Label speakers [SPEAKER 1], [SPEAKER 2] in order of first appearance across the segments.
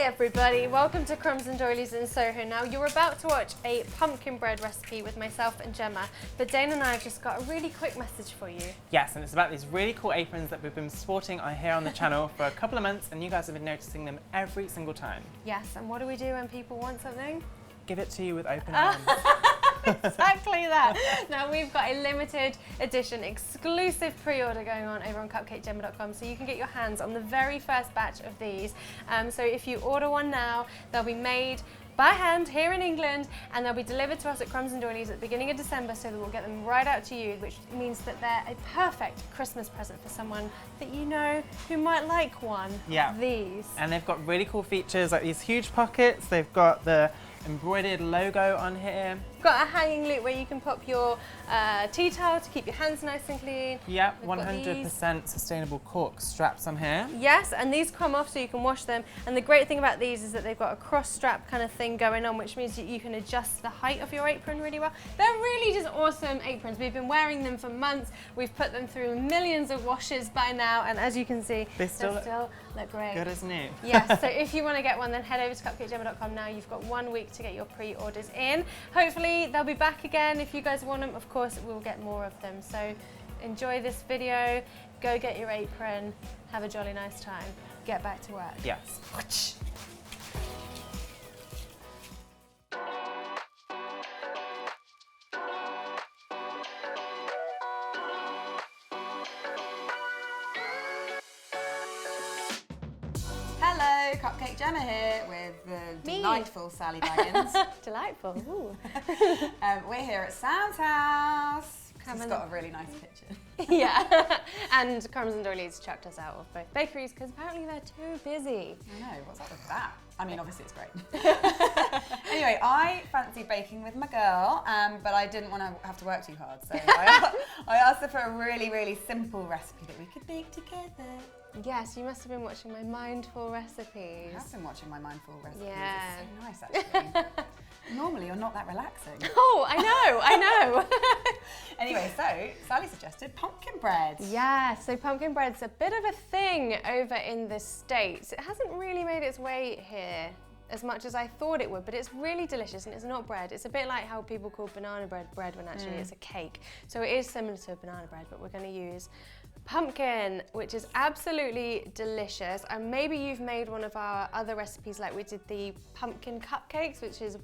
[SPEAKER 1] everybody, welcome to Crumbs and Doilies in Soho. Now you're about to watch a pumpkin bread recipe with myself and Gemma, but Dane and I have just got a really quick message for you.
[SPEAKER 2] Yes, and it's about these really cool aprons that we've been sporting here on the channel for a couple of months, and you guys have been noticing them every single time.
[SPEAKER 1] Yes, and what do we do when people want something?
[SPEAKER 2] Give it to you with open arms.
[SPEAKER 1] Exactly that. Now we've got a limited edition exclusive pre-order going on over on CupcakeJemma.com, so you can get your hands on the very first batch of these. So if you order one now, they'll be made by hand here in England, and they'll be delivered to us at Crumbs and Doilies at the beginning of December, so that we'll get them right out to you, which means that they're a perfect Christmas present for someone that you know who might like one of these.
[SPEAKER 2] And they've got really cool features like these huge pockets. They've got the embroidered logo on here.
[SPEAKER 1] Got a hanging loop where you can pop your tea towel to keep your hands nice and clean.
[SPEAKER 2] Yep, 100% sustainable cork straps on here.
[SPEAKER 1] Yes, and these come off so you can wash them. And the great thing about these is that they've got a cross strap kind of thing going on, which means that you can adjust the height of your apron really well. They're really just awesome aprons. We've been wearing them for months. We've put them through millions of washes by now, and as you can see, they still look great.
[SPEAKER 2] Good as new.
[SPEAKER 1] Yes, so if you want to get one, then head over to CupcakeJemma.com now. You've got 1 week to get your pre-orders in. Hopefully they'll be back again if you guys want them. Of course, we'll get more of them. So enjoy this video, go get your apron, have a jolly nice time, get back to work.
[SPEAKER 2] Yes.
[SPEAKER 3] Hello, Cupcake Jemma here with the delightful Sally Baggins.
[SPEAKER 1] Delightful. Ooh.
[SPEAKER 3] We're here at Sam's house. He's got a really nice kitchen.
[SPEAKER 1] Yeah, and Crumbs and Doilies chucked us out of both bakeries because apparently they're too busy.
[SPEAKER 3] I know, what's up with that? I mean, obviously it's great. Anyway, I fancy baking with my girl, but I didn't want to have to work too hard, so I asked her for a really, really simple recipe that we could bake together.
[SPEAKER 1] Yes, you must have been watching my mindful recipes.
[SPEAKER 3] I have been watching my mindful recipes.
[SPEAKER 1] Yeah.
[SPEAKER 3] It's so nice, actually. Normally, you're not that relaxing.
[SPEAKER 1] Oh, I know.
[SPEAKER 3] Anyway, so Sally suggested pumpkin bread.
[SPEAKER 1] Yeah, so pumpkin bread's a bit of a thing over in the States. It hasn't really made its way here as much as I thought it would, but it's really delicious, and it's not bread. It's a bit like how people call banana bread when actually it's a cake. So it is similar to a banana bread, but we're going to use pumpkin, which is absolutely delicious. And maybe you've made one of our other recipes, like we did the pumpkin cupcakes, which is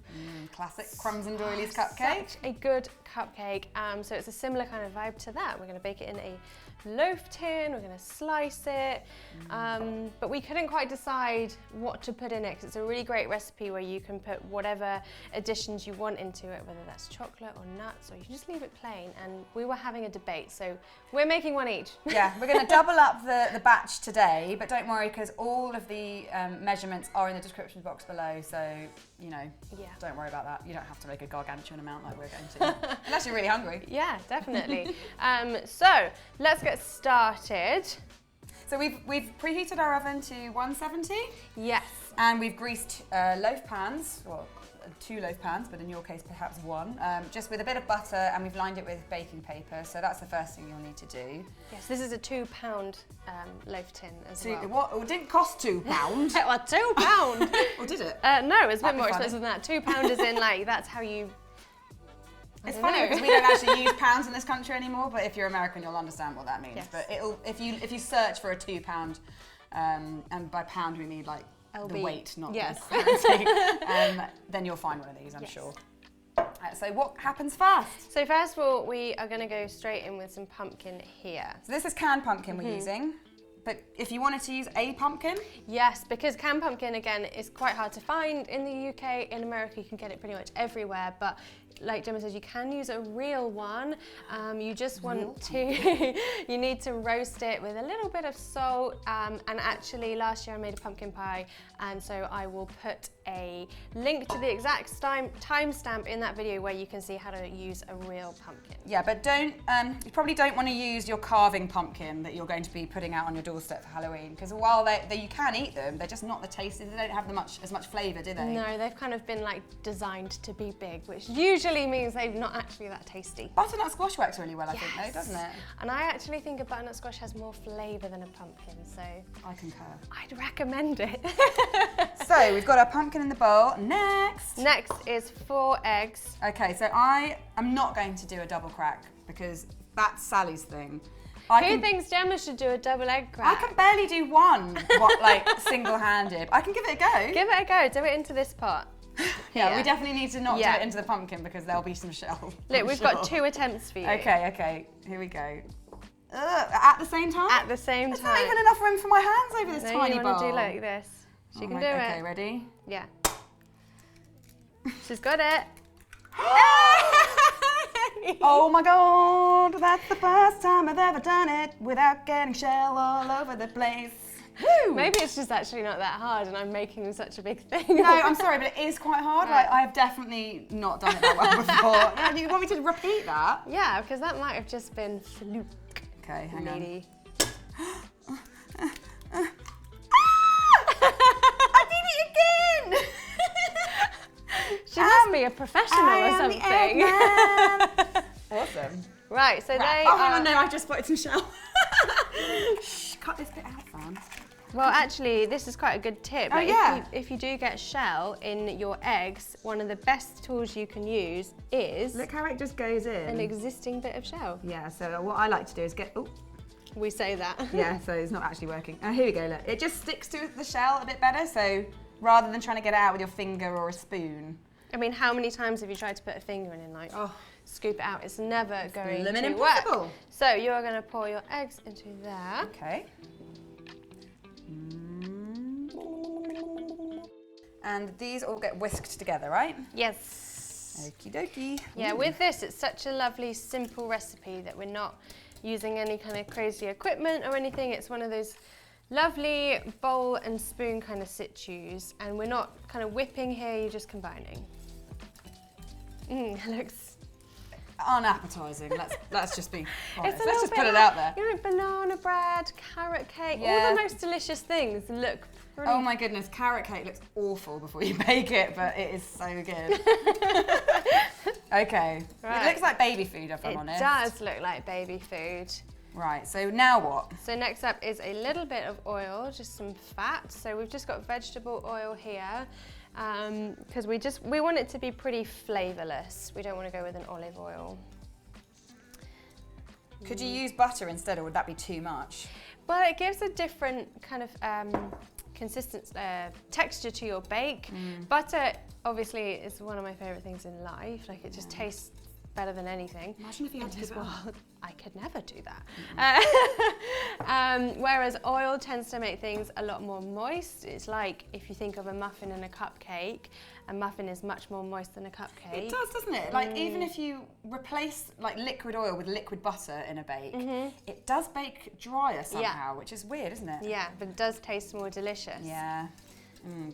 [SPEAKER 3] classic Crumbs and Doilies cupcake.
[SPEAKER 1] Such a good cupcake. So it's a similar kind of vibe to that. We're going to bake it in a loaf tin, we're going to slice it, but we couldn't quite decide what to put in it, because it's a really great recipe where you can put whatever additions you want into it, whether that's chocolate or nuts, or you can just leave it plain. And we were having a debate, so we're making one each.
[SPEAKER 3] Yeah, we're going to double up the batch today, but don't worry, because all of the measurements are in the description box below, so, you know, don't worry about that. You don't have to make a gargantuan amount like we're going to, unless you're really hungry.
[SPEAKER 1] Yeah, definitely. So let's get started.
[SPEAKER 3] So we've preheated our oven to 170.
[SPEAKER 1] Yes.
[SPEAKER 3] And we've greased loaf pans, well, 2 loaf pans, but in your case perhaps 1, just with a bit of butter, and we've lined it with baking paper. So that's the first thing you'll need to do.
[SPEAKER 1] Yes, this is a £2 loaf tin as well.
[SPEAKER 3] What? It didn't cost £2.
[SPEAKER 1] Well, £2.
[SPEAKER 3] Or did it?
[SPEAKER 1] No, it's a bit more expensive than that. £2 is in, like, that's how you.
[SPEAKER 3] It's funny because we don't actually use pounds in this country anymore, but if you're American, you'll understand what that means.
[SPEAKER 1] Yes.
[SPEAKER 3] But if you search for a £2, and by pound we mean like
[SPEAKER 1] LB.
[SPEAKER 3] the weight, not
[SPEAKER 1] yes.
[SPEAKER 3] the currency, then you'll find one of these, I'm sure. So what happens first?
[SPEAKER 1] So first of all, we are going to go straight in with some pumpkin here.
[SPEAKER 3] So this is canned pumpkin we're using. But if you wanted to use a pumpkin?
[SPEAKER 1] Yes, because canned pumpkin, again, is quite hard to find in the UK. In America, you can get it pretty much everywhere. But like Gemma says, you can use a real one. You just want to, you need to roast it with a little bit of salt. And actually, last year I made a pumpkin pie. And so I will put a link to the exact timestamp in that video where you can see how to use a real pumpkin.
[SPEAKER 3] Yeah, but don't, you probably don't want to use your carving pumpkin that you're going to be putting out on your doorstep for Halloween, because while you can eat them, they're just not the tastiest. They don't have as much flavour, do they?
[SPEAKER 1] No, they've kind of been like designed to be big, which usually means they're not actually that tasty.
[SPEAKER 3] Butternut squash works really well, I think, though, doesn't it?
[SPEAKER 1] And I actually think a butternut squash has more flavour than a pumpkin, so
[SPEAKER 3] I concur.
[SPEAKER 1] I'd recommend it.
[SPEAKER 3] So we've got our pumpkin in the bowl. Next.
[SPEAKER 1] Next is 4 eggs.
[SPEAKER 3] Okay, so I am not going to do a double crack because that's Sally's thing.
[SPEAKER 1] Who thinks Gemma should do a double egg crack?
[SPEAKER 3] I can barely do one, like single-handed. I can give it a go.
[SPEAKER 1] Give it a go. Do it into this pot.
[SPEAKER 3] Yeah, we definitely need to not do it into the pumpkin because there'll be some shell.
[SPEAKER 1] Look, we've got 2 attempts for you.
[SPEAKER 3] Okay, here we go. At the same time?
[SPEAKER 1] At the same time.
[SPEAKER 3] There's not even enough room for my hands over this tiny bowl.
[SPEAKER 1] You want to do like this. She can do it.
[SPEAKER 3] Okay, ready?
[SPEAKER 1] Yeah. She's got it.
[SPEAKER 3] Oh my god, that's the first time I've ever done it without getting shell all over the place. Woo!
[SPEAKER 1] Maybe it's just actually not that hard and I'm making such a big thing.
[SPEAKER 3] No, I'm sorry, but it is quite hard.
[SPEAKER 1] Right.
[SPEAKER 3] Like, I've definitely not done it that well before. You want me to repeat that?
[SPEAKER 1] Yeah, because that might have just been fluke.
[SPEAKER 3] Okay, hang on. I did it again!
[SPEAKER 1] She must be a professional or something.
[SPEAKER 3] Awesome.
[SPEAKER 1] Right, so they
[SPEAKER 3] Oh, hang on, no, I just spotted some shell. Shh, cut this bit out, Fran.
[SPEAKER 1] Well, actually, this is quite a good tip.
[SPEAKER 3] Oh, yeah.
[SPEAKER 1] If you do get shell in your eggs, one of the best tools you can use is
[SPEAKER 3] Look how it just goes in.
[SPEAKER 1] an existing bit of shell.
[SPEAKER 3] Yeah, so what I like to do is get... Oh.
[SPEAKER 1] We say that.
[SPEAKER 3] Yeah, so it's not actually working. Oh, here we go, look. It just sticks to the shell a bit better, so rather than trying to get it out with your finger or a spoon.
[SPEAKER 1] I mean, how many times have you tried to put a finger in and like, scoop it out? It's never going to
[SPEAKER 3] impossible.
[SPEAKER 1] work. So you're going to pour your eggs into there.
[SPEAKER 3] Okay. And these all get whisked together, right?
[SPEAKER 1] Yes.
[SPEAKER 3] Okie dokie.
[SPEAKER 1] Yeah, with this, it's such a lovely, simple recipe that we're not using any kind of crazy equipment or anything. It's one of those lovely bowl and spoon kind of situs, and we're not kind of whipping here, you're just combining. It looks
[SPEAKER 3] unappetizing. Let's just be honest.
[SPEAKER 1] It's a
[SPEAKER 3] Let's
[SPEAKER 1] little
[SPEAKER 3] just
[SPEAKER 1] bit
[SPEAKER 3] put it
[SPEAKER 1] like,
[SPEAKER 3] out there.
[SPEAKER 1] You know, banana bread, carrot cake,
[SPEAKER 3] Yeah.
[SPEAKER 1] all the most delicious things look pretty.
[SPEAKER 3] Oh my goodness, carrot cake looks awful before you bake it, but it is so good. Okay,
[SPEAKER 1] Right.
[SPEAKER 3] It looks like baby food if I'm honest.
[SPEAKER 1] It does look like baby food.
[SPEAKER 3] Right, so now what?
[SPEAKER 1] So next up is a little bit of oil, just some fat. So we've just got vegetable oil here because we want it to be pretty flavourless. We don't want to go with an olive oil.
[SPEAKER 3] Could you use butter instead, or would that be too much?
[SPEAKER 1] Well, it gives a different kind of consistency, texture to your bake. Butter, obviously, is one of my favourite things in life. Like, it just tastes better than anything.
[SPEAKER 3] Imagine if you had to give it up.
[SPEAKER 1] I could never do that. Whereas oil tends to make things a lot more moist. It's like if you think of a muffin and a cupcake, a muffin is much more moist than a cupcake.
[SPEAKER 3] It does, doesn't it? Like even if you replace like liquid oil with liquid butter in a bake, it does bake drier somehow, which is weird, isn't it?
[SPEAKER 1] Yeah, but it does taste more delicious.
[SPEAKER 3] Yeah.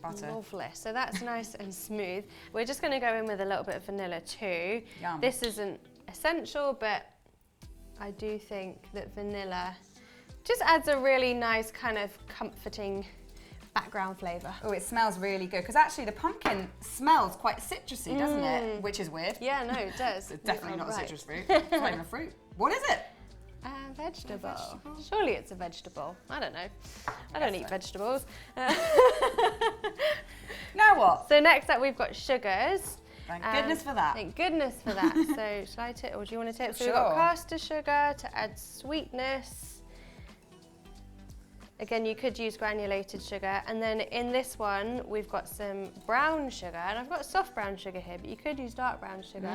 [SPEAKER 3] Butter.
[SPEAKER 1] Lovely. So that's nice and smooth. We're just going to go in with a little bit of vanilla too.
[SPEAKER 3] Yum.
[SPEAKER 1] This isn't essential, but I do think that vanilla just adds a really nice kind of comforting background flavour.
[SPEAKER 3] Oh, it smells really good because actually the pumpkin smells quite citrusy, doesn't it? Which is weird.
[SPEAKER 1] Yeah, no, it does.
[SPEAKER 3] It's definitely not a
[SPEAKER 1] Right.
[SPEAKER 3] citrus fruit. It's not even a fruit. What is it?
[SPEAKER 1] Vegetable.
[SPEAKER 3] vegetable?
[SPEAKER 1] Surely it's a vegetable. I don't know. I don't eat vegetables.
[SPEAKER 3] Now what?
[SPEAKER 1] So next up we've got sugars.
[SPEAKER 3] Thank goodness for that.
[SPEAKER 1] Thank goodness for that. So shall I tip, or do you want to tip? So we've
[SPEAKER 3] Sure.
[SPEAKER 1] got caster sugar to add sweetness. Again, you could use granulated sugar. And then in this one, we've got some brown sugar. And I've got soft brown sugar here, but you could use dark brown sugar.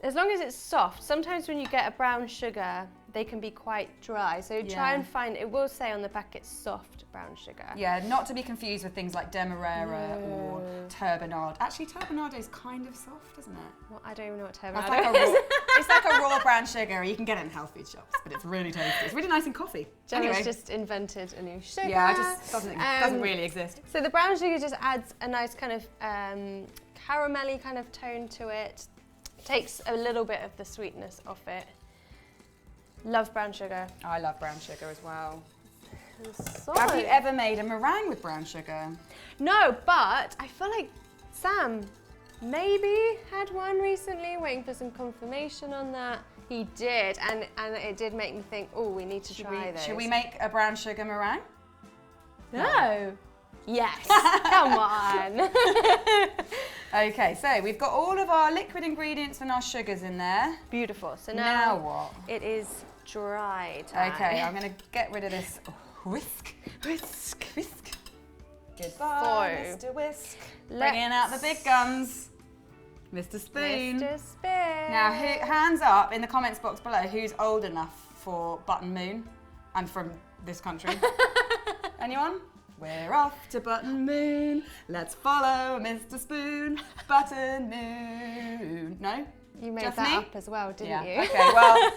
[SPEAKER 1] As long as it's soft. Sometimes when you get a brown sugar, they can be quite dry. So try and find, it will say on the packet soft brown sugar.
[SPEAKER 3] Yeah, not to be confused with things like Demerara or turbinade. Actually, turbinade is kind of soft, isn't it?
[SPEAKER 1] Well, I don't even know what
[SPEAKER 3] It's
[SPEAKER 1] turbinade
[SPEAKER 3] like,
[SPEAKER 1] is.
[SPEAKER 3] it's like a raw brown sugar. You can get it in health food shops, but it's really tasty. It's really nice in coffee.
[SPEAKER 1] Gemma's
[SPEAKER 3] Anyway.
[SPEAKER 1] just invented a new sugar.
[SPEAKER 3] Yeah, it just doesn't really exist.
[SPEAKER 1] So the brown sugar just adds a nice kind of caramelly kind of tone to it. Takes a little bit of the sweetness off it. Love brown sugar.
[SPEAKER 3] I love brown sugar as well.
[SPEAKER 1] Solid.
[SPEAKER 3] Have you ever made a meringue with brown sugar?
[SPEAKER 1] No, but I feel like Sam maybe had one recently, waiting for some confirmation on that. He did, and it did make me think, oh, we need to try this.
[SPEAKER 3] Should we make a brown sugar meringue?
[SPEAKER 1] No. Yes, come on.
[SPEAKER 3] Okay, so we've got all of our liquid ingredients and our sugars in there.
[SPEAKER 1] Beautiful. So
[SPEAKER 3] Now what?
[SPEAKER 1] It is dry time.
[SPEAKER 3] Okay, I'm going to get rid of this whisk.
[SPEAKER 1] Whisk.
[SPEAKER 3] Whisk. Goodbye,
[SPEAKER 1] So,
[SPEAKER 3] Mr. Whisk. Bringing out the big guns. Mr. Spoon.
[SPEAKER 1] Mr. Spoon.
[SPEAKER 3] Now, hands up in the comments box below who's old enough for Button Moon and from this country. Anyone? We're off to Button Moon. Let's follow Mr. Spoon. Button Moon. No?
[SPEAKER 1] You made
[SPEAKER 3] Just
[SPEAKER 1] that
[SPEAKER 3] me?
[SPEAKER 1] up as well, didn't you?
[SPEAKER 3] Okay, well,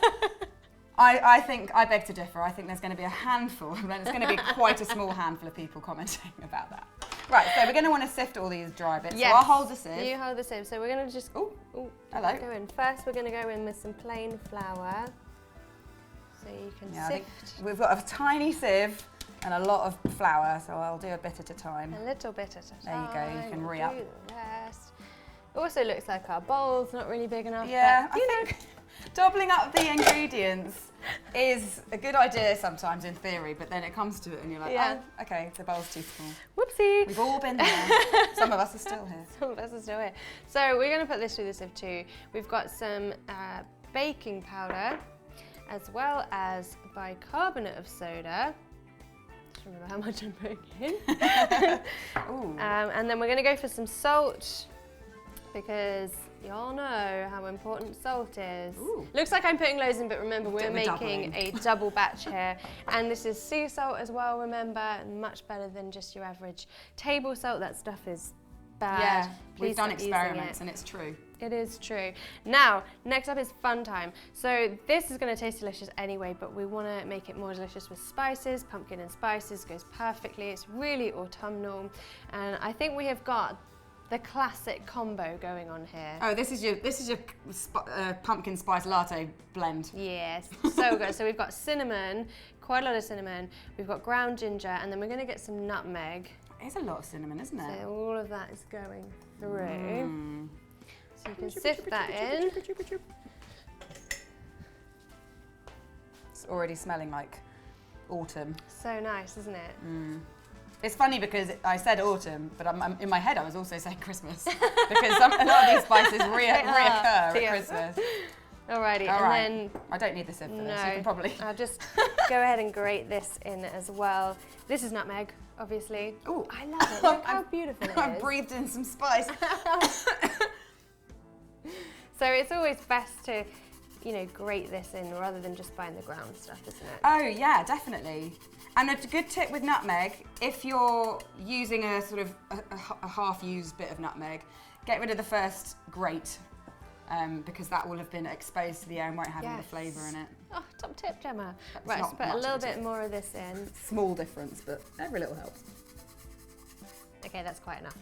[SPEAKER 3] I think, I beg to differ. I think there's going to be a handful, and it's going to be quite a small handful of people commenting about that. Right, so we're going to want to sift all these dry bits.
[SPEAKER 1] Yes.
[SPEAKER 3] So I'll hold the sieve.
[SPEAKER 1] You hold the sieve. So we're going to just
[SPEAKER 3] Ooh, hello.
[SPEAKER 1] go in. First, we're going to go in with some plain flour. So you can
[SPEAKER 3] Yeah, I think
[SPEAKER 1] sift
[SPEAKER 3] we've got a tiny sieve and a lot of flour, so I'll do a bit at a time.
[SPEAKER 1] a little bit at a
[SPEAKER 3] There you
[SPEAKER 1] time.
[SPEAKER 3] go, you can
[SPEAKER 1] We'll
[SPEAKER 3] re-up.
[SPEAKER 1] do the rest. It also looks like our bowl's not really big enough.
[SPEAKER 3] Yeah,
[SPEAKER 1] but,
[SPEAKER 3] I think doubling up the ingredients is a good idea sometimes in theory, but then it comes to it and you're like,
[SPEAKER 1] Yeah.
[SPEAKER 3] oh, okay, the bowl's too small.
[SPEAKER 1] Whoopsie.
[SPEAKER 3] We've all been there. Some of us are still here.
[SPEAKER 1] Some of us are still here. So we're going to put this through the sieve too. We've got some baking powder as well as bicarbonate of soda. Just remember how much I'm putting in.
[SPEAKER 3] Ooh.
[SPEAKER 1] And then we're going to go for some salt because y'all know how important salt is.
[SPEAKER 3] Ooh.
[SPEAKER 1] Looks like I'm putting loads in, but remember we're
[SPEAKER 3] We're
[SPEAKER 1] making a double batch here. And this is sea salt as well, remember, much better than just your average table salt. That stuff is bad.
[SPEAKER 3] Yeah,
[SPEAKER 1] Please
[SPEAKER 3] we've done
[SPEAKER 1] stop using
[SPEAKER 3] experiments
[SPEAKER 1] it.
[SPEAKER 3] and it's true.
[SPEAKER 1] It is true. Now, next up is fun time. So this is going to taste delicious anyway, but we want to make it more delicious with spices. Pumpkin and spices goes perfectly. It's really autumnal. And I think we have got the classic combo going on here.
[SPEAKER 3] Oh, this is your pumpkin spice latte blend.
[SPEAKER 1] Yes, so good. So we've got cinnamon, quite a lot of cinnamon. We've got ground ginger, and then we're going to get some nutmeg.
[SPEAKER 3] It's a lot of cinnamon, isn't it?
[SPEAKER 1] So all of that is going through. So you can sift that in.
[SPEAKER 3] It's already smelling like autumn.
[SPEAKER 1] So nice, isn't it?
[SPEAKER 3] It's funny because I said autumn, but in my head I was also saying Christmas because a lot of these spices reoccur at Christmas.
[SPEAKER 1] Alrighty,
[SPEAKER 3] All
[SPEAKER 1] and
[SPEAKER 3] right.
[SPEAKER 1] then
[SPEAKER 3] I don't need the sieve for this.
[SPEAKER 1] no,
[SPEAKER 3] You can probably.
[SPEAKER 1] I'll just go ahead and grate this in as well. This is nutmeg, obviously.
[SPEAKER 3] Ooh.
[SPEAKER 1] I love it. Look how beautiful it
[SPEAKER 3] I've
[SPEAKER 1] is.
[SPEAKER 3] breathed in some spice.
[SPEAKER 1] So it's always best to, you know, grate this in rather than just buying the ground stuff, isn't it?
[SPEAKER 3] Oh yeah, definitely. And a good tip with nutmeg, if you're using a sort of a half-used bit of nutmeg, get rid of the first grate because that will have been exposed to the air and won't have any of the flavour in it.
[SPEAKER 1] Oh, top tip, Gemma.
[SPEAKER 3] That's
[SPEAKER 1] Right,
[SPEAKER 3] not
[SPEAKER 1] let's put a
[SPEAKER 3] much
[SPEAKER 1] little
[SPEAKER 3] of a
[SPEAKER 1] bit
[SPEAKER 3] tip.
[SPEAKER 1] more of this in.
[SPEAKER 3] Small difference, but every little helps.
[SPEAKER 1] Okay, that's quite enough.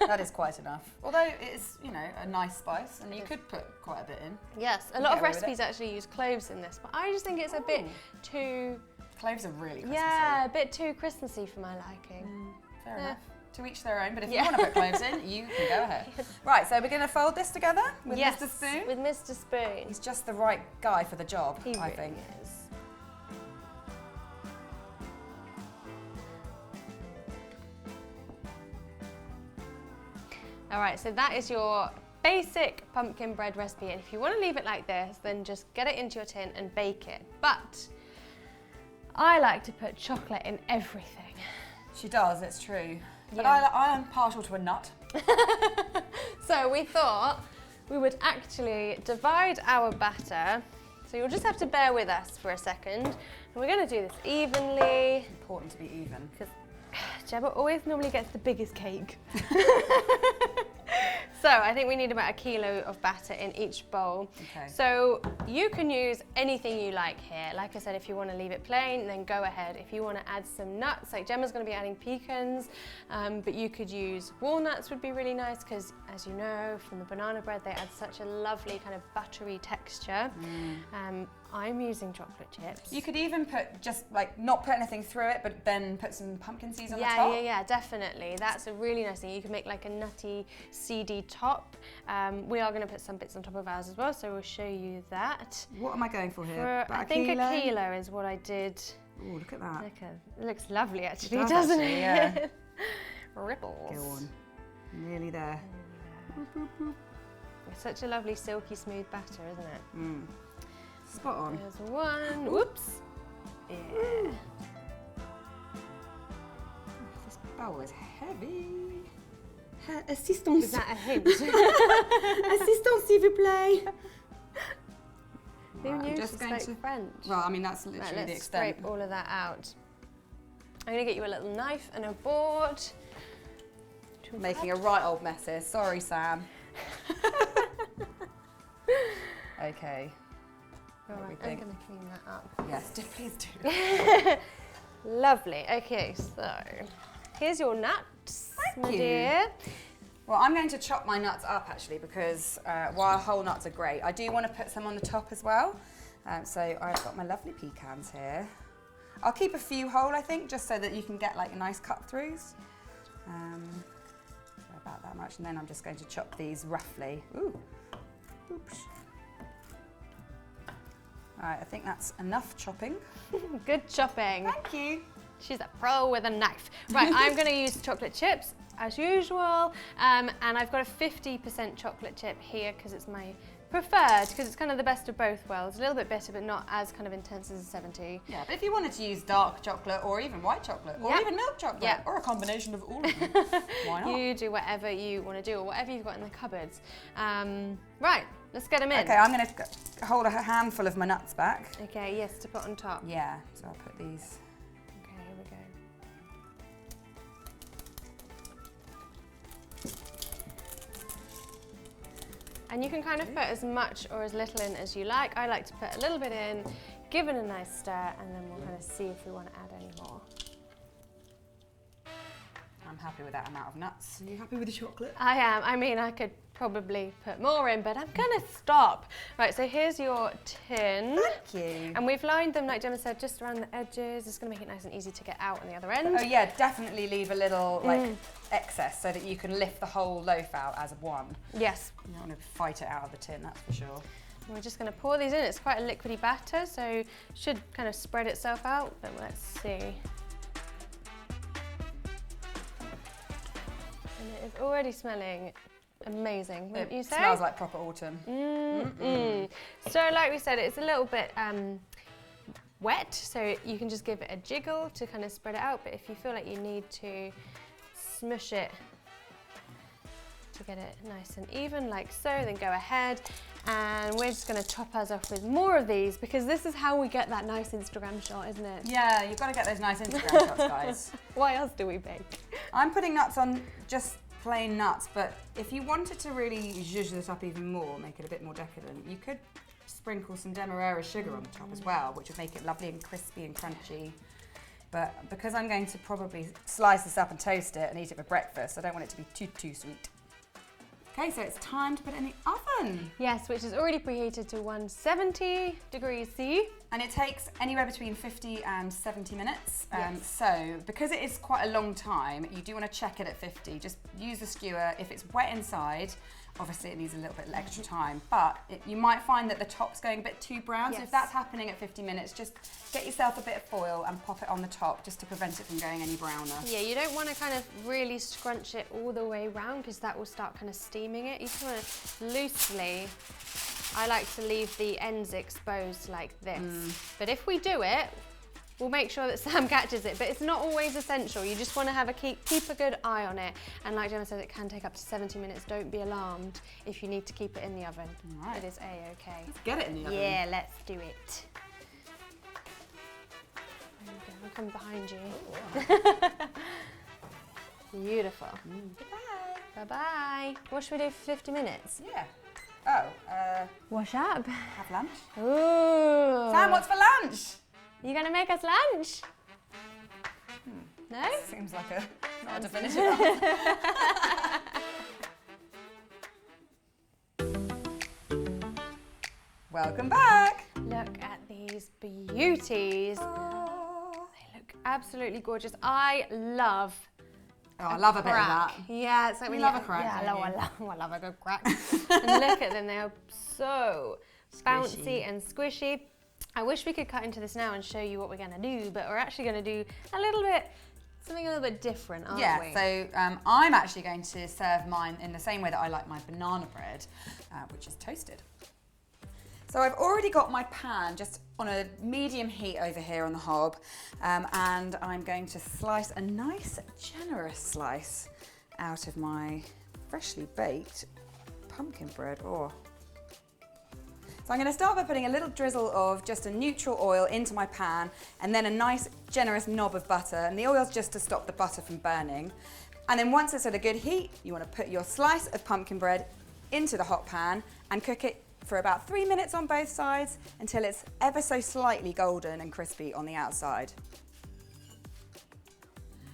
[SPEAKER 3] That is quite enough. Although it's, you know, a nice spice and you could put quite a bit in.
[SPEAKER 1] Yes, a
[SPEAKER 3] You
[SPEAKER 1] lot
[SPEAKER 3] get
[SPEAKER 1] of
[SPEAKER 3] away with
[SPEAKER 1] recipes actually use cloves in this, but I just think it's a bit too,
[SPEAKER 3] Cloves are really Christmassy.
[SPEAKER 1] yeah, a bit too Christmassy for my liking.
[SPEAKER 3] Fair
[SPEAKER 1] Yeah.
[SPEAKER 3] enough. To each their own, but if
[SPEAKER 1] Yeah.
[SPEAKER 3] you want to put cloves in, you can go ahead. Right, so we're going to fold this together with
[SPEAKER 1] Yes,
[SPEAKER 3] Mr. Spoon.
[SPEAKER 1] with Mr. Spoon.
[SPEAKER 3] He's just the right guy for the job,
[SPEAKER 1] He
[SPEAKER 3] I
[SPEAKER 1] really
[SPEAKER 3] think.
[SPEAKER 1] is. All right, so that is your basic pumpkin bread recipe. And if you want to leave it like this, then just get it into your tin and bake it. But I like to put chocolate in everything.
[SPEAKER 3] She does, it's true. But
[SPEAKER 1] Yeah.
[SPEAKER 3] I am partial to a nut.
[SPEAKER 1] So we thought we would actually divide our batter. So you'll just have to bear with us for a second. And we're going to do this evenly
[SPEAKER 3] Important to be even.
[SPEAKER 1] because Gemma always normally gets the biggest cake. So I think we need about 1 kilo of batter in each bowl.
[SPEAKER 3] Okay.
[SPEAKER 1] So you can use anything you like here. Like I said, if you want to leave it plain, then go ahead. If you want to add some nuts, like Gemma's going to be adding pecans, but you could use walnuts would be really nice because, as you know, from the banana bread, they add such a lovely kind of buttery texture. I'm using chocolate chips.
[SPEAKER 3] You could even put just like not put anything through it, but then put some pumpkin seeds on the top.
[SPEAKER 1] Yeah, definitely. That's a really nice thing. You can make like a nutty, seedy top. We are going to put some bits on top of ours as well, so we'll show you that.
[SPEAKER 3] What am I going for here?
[SPEAKER 1] I think a kilo is what I did.
[SPEAKER 3] Oh, look at that.
[SPEAKER 1] It looks lovely actually,
[SPEAKER 3] does
[SPEAKER 1] doesn't
[SPEAKER 3] actually,
[SPEAKER 1] it?
[SPEAKER 3] yeah.
[SPEAKER 1] ripples.
[SPEAKER 3] Go on. Nearly there.
[SPEAKER 1] It's such a lovely silky smooth batter, isn't it?
[SPEAKER 3] Mm. Spot on.
[SPEAKER 1] There's one. Whoops. Yeah.
[SPEAKER 3] This bowl is heavy. Assistance.
[SPEAKER 1] Is that a hint?
[SPEAKER 3] Assistance, s'il vous plaît.
[SPEAKER 1] Who knew
[SPEAKER 3] just
[SPEAKER 1] she
[SPEAKER 3] going
[SPEAKER 1] spoke
[SPEAKER 3] to
[SPEAKER 1] French?
[SPEAKER 3] Well, I mean, that's literally
[SPEAKER 1] Right,
[SPEAKER 3] the
[SPEAKER 1] let's
[SPEAKER 3] extent.
[SPEAKER 1] scrape all of that out. I'm going to get you a little knife and a board.
[SPEAKER 3] Making a right old mess here. Sorry, Sam. Okay.
[SPEAKER 1] All
[SPEAKER 3] What
[SPEAKER 1] right,
[SPEAKER 3] do we
[SPEAKER 1] I'm
[SPEAKER 3] think?
[SPEAKER 1] going to clean that up.
[SPEAKER 3] Yes, please do.
[SPEAKER 1] Lovely. Okay, so here's your nuts,
[SPEAKER 3] Thank
[SPEAKER 1] my
[SPEAKER 3] you.
[SPEAKER 1] dear.
[SPEAKER 3] Well, I'm going to chop my nuts up actually because while whole nuts are great, I do want to put some on the top as well. So I've got my lovely pecans here. I'll keep a few whole, I think, just so that you can get like nice cut throughs. So about that much, and then I'm just going to chop these roughly. Ooh. Oops. All right, I think that's enough chopping.
[SPEAKER 1] Good chopping.
[SPEAKER 3] Thank you.
[SPEAKER 1] She's a pro with a knife. Right, I'm going to use chocolate chips as usual, and I've got a 50% chocolate chip here because it's my preferred, because it's kind of the best of both worlds. A little bit bitter, but not as kind of intense as a 70.
[SPEAKER 3] Yeah, but if you wanted to use dark chocolate or even white chocolate or
[SPEAKER 1] Yep.
[SPEAKER 3] even milk chocolate
[SPEAKER 1] Yep.
[SPEAKER 3] or a combination of all of them, why not?
[SPEAKER 1] You do whatever you want to do or whatever you've got in the cupboards. Right, let's get them in.
[SPEAKER 3] Okay, I'm going to hold a handful of my nuts back.
[SPEAKER 1] Okay, yes, to put on top.
[SPEAKER 3] Yeah, so I'll put these.
[SPEAKER 1] Okay, here we go. And you can kind of put as much or as little in as you like. I like to put a little bit in, give it a nice stir, and then we'll kind of see if we want to add any more.
[SPEAKER 3] I'm happy with that amount of nuts. Are you happy with the chocolate?
[SPEAKER 1] I am. I mean, I could probably put more in, but I'm going to stop. Right, so here's your tin.
[SPEAKER 3] Thank you.
[SPEAKER 1] And we've lined them, like Gemma said, just around the edges. It's going to make it nice and easy to get out on the other end.
[SPEAKER 3] Oh yeah, definitely leave a little like excess so that you can lift the whole loaf out as one.
[SPEAKER 1] Yes.
[SPEAKER 3] You don't want to fight it out of the tin, that's for sure.
[SPEAKER 1] And we're just going to pour these in. It's quite a liquidy batter, so should kind of spread itself out, but let's see. And it is already smelling amazing, wouldn't you say?
[SPEAKER 3] It smells like proper autumn.
[SPEAKER 1] So like we said, it's a little bit wet, so you can just give it a jiggle to kind of spread it out, but if you feel like you need to smush it to get it nice and even like so, then go ahead. And we're just going to top ours off with more of these because this is how we get that nice Instagram shot, isn't it?
[SPEAKER 3] Yeah, you've got to get those nice Instagram shots, guys.
[SPEAKER 1] What else do we bake?
[SPEAKER 3] I'm putting nuts on just plain nuts, but if you wanted to really zhuzh this up even more, make it a bit more decadent, you could sprinkle some demerara sugar on the top as well, which would make it lovely and crispy and crunchy. But because I'm going to probably slice this up and toast it and eat it for breakfast, I don't want it to be too sweet. Okay, so it's time to put it in the oven.
[SPEAKER 1] Yes, which is already preheated to 170 degrees C.
[SPEAKER 3] And it takes anywhere between 50 and 70 minutes.
[SPEAKER 1] Yes.
[SPEAKER 3] So because it is quite a long time, you do want to check it at 50. Just use the skewer. If it's wet inside, obviously it needs a little bit extra time, but you might find that the top's going a bit too brown. So
[SPEAKER 1] Yes.
[SPEAKER 3] if that's happening at 50 minutes, just get yourself a bit of foil and pop it on the top just to prevent it from going any browner.
[SPEAKER 1] Yeah, you don't want to kind of really scrunch it all the way round because that will start kind of steaming it. You just want to loosely, I like to leave the ends exposed like this. But if we do it, we'll make sure that Sam catches it, but it's not always essential. You just want to have keep a good eye on it. And like Gemma said, it can take up to 70 minutes. Don't be alarmed if you need to keep it in the oven.
[SPEAKER 3] All right.
[SPEAKER 1] It is A-okay.
[SPEAKER 3] Let's get it in the oven.
[SPEAKER 1] Yeah, let's do it. There we go. I'll come behind you. Beautiful.
[SPEAKER 3] Goodbye.
[SPEAKER 1] Bye-bye. What should we do for 50 minutes?
[SPEAKER 3] Yeah. Oh,
[SPEAKER 1] Wash up.
[SPEAKER 3] have lunch.
[SPEAKER 1] Ooh.
[SPEAKER 3] Sam, what's for lunch?
[SPEAKER 1] You gonna make us lunch? No?
[SPEAKER 3] Seems like not a definitive answer. Welcome back.
[SPEAKER 1] Look at these beauties. They look absolutely gorgeous. I love
[SPEAKER 3] I love a bit of
[SPEAKER 1] crack.
[SPEAKER 3] that.
[SPEAKER 1] Yeah, it's like
[SPEAKER 3] You
[SPEAKER 1] when
[SPEAKER 3] love a crack,
[SPEAKER 1] Yeah,
[SPEAKER 3] don't
[SPEAKER 1] I love a good crack. And look at them, they are so bouncy
[SPEAKER 3] Squishy.
[SPEAKER 1] and squishy. I wish we could cut into this now and show you what we're gonna do, but we're actually gonna do a little bit something a little bit different, aren't we?
[SPEAKER 3] Yeah, so I'm actually going to serve mine in the same way that I like my banana bread, which is toasted. So I've already got my pan just on a medium heat over here on the hob, and I'm going to slice a nice generous slice out of my freshly baked pumpkin bread. Oh. So I'm going to start by putting a little drizzle of just a neutral oil into my pan, and then a nice generous knob of butter, and the oil's just to stop the butter from burning. And then once it's at a good heat, you want to put your slice of pumpkin bread into the hot pan and cook it for about 3 minutes on both sides until it's ever so slightly golden and crispy on the outside.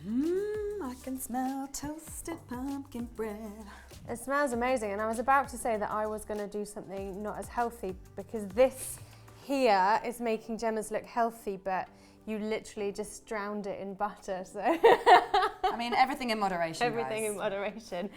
[SPEAKER 3] I can smell toasted pumpkin bread.
[SPEAKER 1] It smells amazing, and I was about to say that I was going to do something not as healthy, because this here is making Gemma's look healthy, but you literally just drowned it in butter, so.
[SPEAKER 3] I mean, everything in moderation,
[SPEAKER 1] Everything
[SPEAKER 3] guys.
[SPEAKER 1] in moderation.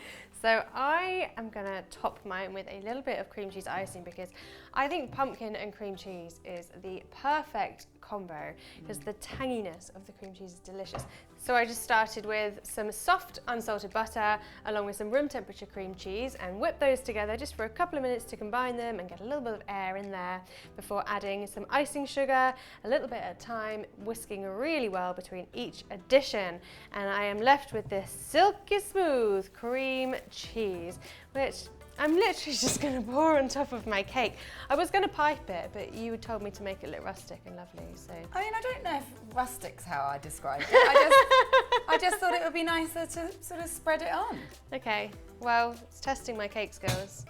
[SPEAKER 1] So I am gonna top mine with a little bit of cream cheese icing, because I think pumpkin and cream cheese is the perfect combo, because the tanginess of the cream cheese is delicious. So I just started with some soft unsalted butter along with some room temperature cream cheese, and whipped those together just for a couple of minutes to combine them and get a little bit of air in there before adding some icing sugar a little bit at a time, whisking really well between each addition. And I am left with this silky smooth cream cheese, which I'm literally just going to pour on top of my cake. I was going to pipe it, but you told me to make it look rustic and lovely, so.
[SPEAKER 3] I mean, I don't know if rustic's how I described it. I just thought it would be nicer to sort of spread it on.
[SPEAKER 1] Okay, well, it's testing my cake skills.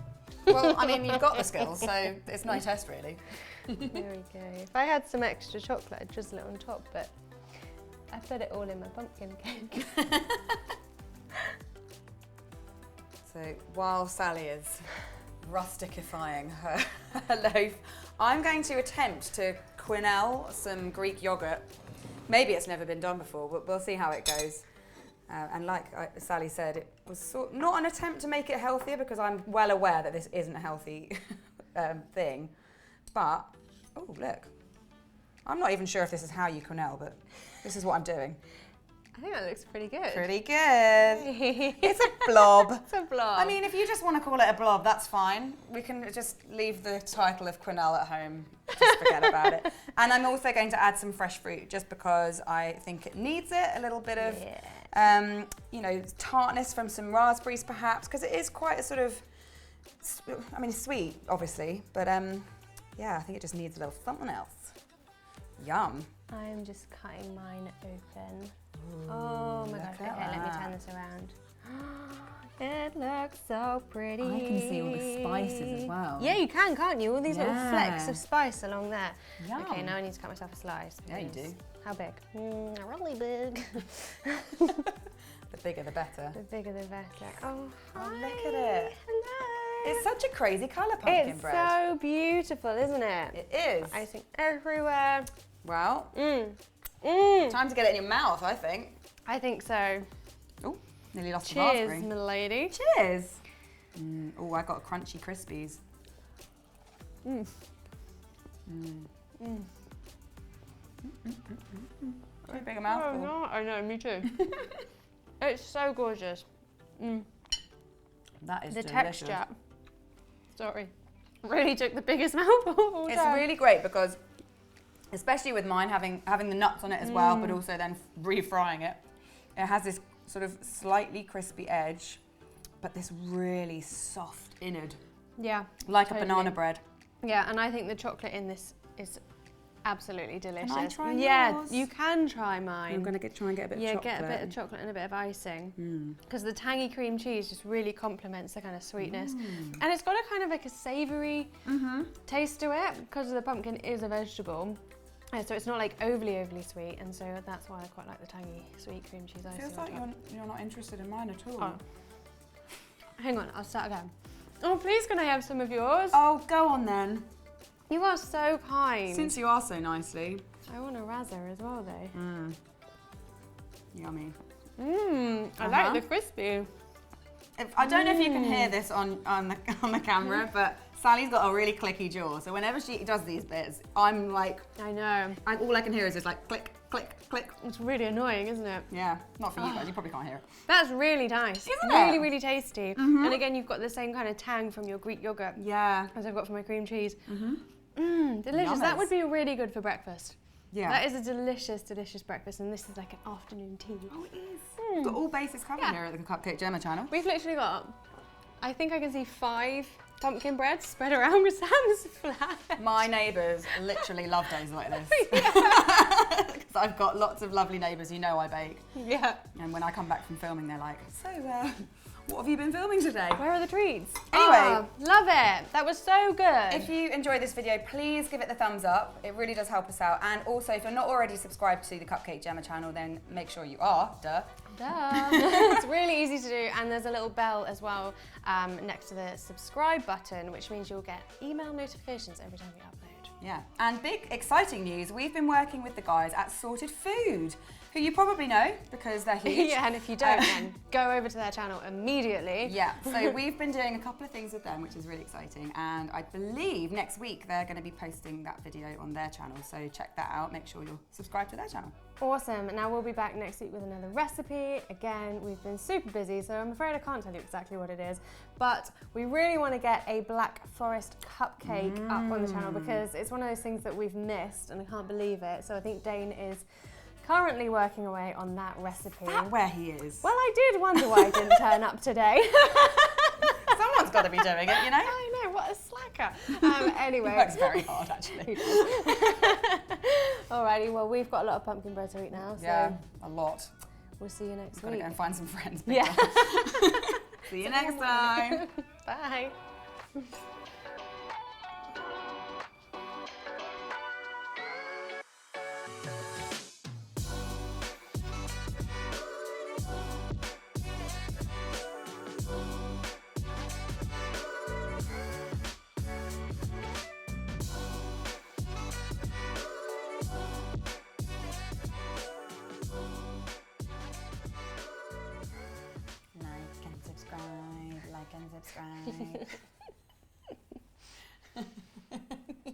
[SPEAKER 3] Well, I mean, you've got the skills, so it's no test really.
[SPEAKER 1] There we go. If I had some extra chocolate, I'd drizzle it on top, but I put it all in my pumpkin cake.
[SPEAKER 3] So while Sally is rusticifying her loaf, I'm going to attempt to quenelle some Greek yogurt. Maybe it's never been done before, but we'll see how it goes. And like Sally said, it was not an attempt to make it healthier, because I'm well aware that this isn't a healthy thing. But, oh look, I'm not even sure if this is how you quenelle, but this is what I'm doing.
[SPEAKER 1] I think that looks pretty good.
[SPEAKER 3] Pretty good. It's a blob.
[SPEAKER 1] It's a blob.
[SPEAKER 3] I mean, if you just want to call it a blob, that's fine. We can just leave the title of quenelle at home. Just forget about it. And I'm also going to add some fresh fruit, just because I think it needs it. A little bit of, you know, tartness from some raspberries, perhaps, because it is quite a sort of, I mean, sweet, obviously, but yeah, I think it just needs a little something else. Yum.
[SPEAKER 1] I'm just cutting mine open.
[SPEAKER 3] Ooh,
[SPEAKER 1] Oh my gosh, okay, let me turn this around. It looks so pretty.
[SPEAKER 3] I can see all the spices as well.
[SPEAKER 1] Yeah, you can, can't you? All these little
[SPEAKER 3] Yeah.
[SPEAKER 1] flecks of spice along there.
[SPEAKER 3] Yum.
[SPEAKER 1] Okay, now I need to cut myself a slice.
[SPEAKER 3] Yeah, you
[SPEAKER 1] because-
[SPEAKER 3] do.
[SPEAKER 1] How big? Really big.
[SPEAKER 3] The bigger the better.
[SPEAKER 1] The bigger the better. Oh, hi.
[SPEAKER 3] Look at it.
[SPEAKER 1] Hello.
[SPEAKER 3] It's such a crazy colour, pumpkin
[SPEAKER 1] It's
[SPEAKER 3] bread.
[SPEAKER 1] so beautiful, isn't it?
[SPEAKER 3] It is.
[SPEAKER 1] Icing everywhere.
[SPEAKER 3] Well,
[SPEAKER 1] Mmm.
[SPEAKER 3] time to get it in your mouth, I think.
[SPEAKER 1] I think so.
[SPEAKER 3] Oh, nearly lost the
[SPEAKER 1] Cheers,
[SPEAKER 3] raspberry.
[SPEAKER 1] my lady.
[SPEAKER 3] Cheers. Oh, I got crunchy crispies.
[SPEAKER 1] Mm.
[SPEAKER 3] Mm.
[SPEAKER 1] Mm.
[SPEAKER 3] Too big a mouthful.
[SPEAKER 1] Oh, no, I know, me too. It's so gorgeous. Mm.
[SPEAKER 3] That is
[SPEAKER 1] The
[SPEAKER 3] delicious.
[SPEAKER 1] texture. Sorry. Really took the biggest mouthful of all
[SPEAKER 3] It's
[SPEAKER 1] time.
[SPEAKER 3] really great because, especially with mine having the nuts on it as well, but also then refrying it, it has this sort of slightly crispy edge, but this really soft innard,
[SPEAKER 1] Yeah.
[SPEAKER 3] like
[SPEAKER 1] totally.
[SPEAKER 3] a banana bread.
[SPEAKER 1] Yeah, and I think the chocolate in this is absolutely delicious.
[SPEAKER 3] I try
[SPEAKER 1] Yeah,
[SPEAKER 3] yours?
[SPEAKER 1] you can try mine.
[SPEAKER 3] I'm going to try and get a bit of
[SPEAKER 1] Yeah,
[SPEAKER 3] chocolate.
[SPEAKER 1] get a bit of chocolate and a bit of icing.
[SPEAKER 3] Mm.
[SPEAKER 1] Because the tangy cream cheese just really complements the kind of sweetness. And it's got a kind of like a savoury taste to it, because the pumpkin is a vegetable. So it's not like overly sweet, and so that's why I quite like the tangy sweet cream cheese icing.
[SPEAKER 3] Feels
[SPEAKER 1] on
[SPEAKER 3] like
[SPEAKER 1] top.
[SPEAKER 3] you're not interested in mine at all.
[SPEAKER 1] Oh. Hang on, I'll start again. Oh, please can I have some of yours?
[SPEAKER 3] Oh, go on then.
[SPEAKER 1] You are so kind.
[SPEAKER 3] Since you are so nicely.
[SPEAKER 1] I want a razzer as well though.
[SPEAKER 3] Yummy.
[SPEAKER 1] I like the crispy.
[SPEAKER 3] I don't know if you can hear this on the camera, but Sally's got a really clicky jaw. So whenever she does these bits, I'm like,
[SPEAKER 1] I know.
[SPEAKER 3] all I can hear is just like click, click, Click.
[SPEAKER 1] It's really annoying, isn't it?
[SPEAKER 3] Yeah, not for you guys, you probably can't hear it.
[SPEAKER 1] That's really nice.
[SPEAKER 3] Isn't
[SPEAKER 1] really,
[SPEAKER 3] it?
[SPEAKER 1] really tasty. And again, you've got the same kind of tang from your Greek yogurt
[SPEAKER 3] Yeah.
[SPEAKER 1] as I've got from my cream cheese. Delicious. That would be really good for breakfast.
[SPEAKER 3] Yeah.
[SPEAKER 1] That is a delicious, delicious breakfast, and this is like an afternoon tea.
[SPEAKER 3] Oh, it is. We've got all bases covered here at the Cupcake Jemma channel.
[SPEAKER 1] We've literally got, I think I can see 5 pumpkin breads spread around with Sam's flat.
[SPEAKER 3] My neighbours literally love days like this. Because I've got lots of lovely neighbours, you know I bake.
[SPEAKER 1] Yeah.
[SPEAKER 3] And when I come back from filming, they're like, so, what have you been filming today?
[SPEAKER 1] Where are the treats?
[SPEAKER 3] Anyway.
[SPEAKER 1] Love it. That was so good.
[SPEAKER 3] If you enjoyed this video, please give it the thumbs up. It really does help us out. And also, if you're not already subscribed to the Cupcake Jemma channel, then make sure you are, duh.
[SPEAKER 1] It's really easy to do, and there's a little bell as well next to the subscribe button, which means you'll get email notifications every time we upload.
[SPEAKER 3] Yeah, and big exciting news, we've been working with the guys at Sorted Food, who you probably know because they're huge.
[SPEAKER 1] Yeah, and if you don't, then go over to their channel immediately.
[SPEAKER 3] Yeah, so we've been doing a couple of things with them, which is really exciting, and I believe next week they're going to be posting that video on their channel, so check that out, make sure you're subscribed to their channel.
[SPEAKER 1] Awesome. Now we'll be back next week with another recipe. Again, we've been super busy, so I'm afraid I can't tell you exactly what it is, but we really want to get a Black Forest cupcake up on the channel because it's one of those things that we've missed and I can't believe it. So I think Dane is currently working away on that recipe.
[SPEAKER 3] Is that where he is?
[SPEAKER 1] Well, I did wonder why I didn't turn up today.
[SPEAKER 3] Someone's got to be doing it, you know?
[SPEAKER 1] I know, what a slacker. Anyway.
[SPEAKER 3] He works very hard, actually.
[SPEAKER 1] Alrighty, well, we've got a lot of pumpkin bread to eat now, so
[SPEAKER 3] Yeah, a lot.
[SPEAKER 1] we'll see you next
[SPEAKER 3] Gotta
[SPEAKER 1] week.
[SPEAKER 3] go and find some friends.
[SPEAKER 1] Yeah.
[SPEAKER 3] See you next time.
[SPEAKER 1] Bye.
[SPEAKER 3] Like and subscribe.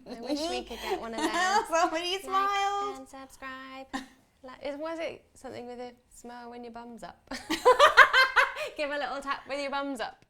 [SPEAKER 1] I wish we could get one of those.
[SPEAKER 3] Somebody smiled.
[SPEAKER 1] Like and subscribe. Was it something with a smile when your bum's up? Give a little tap with your bums up.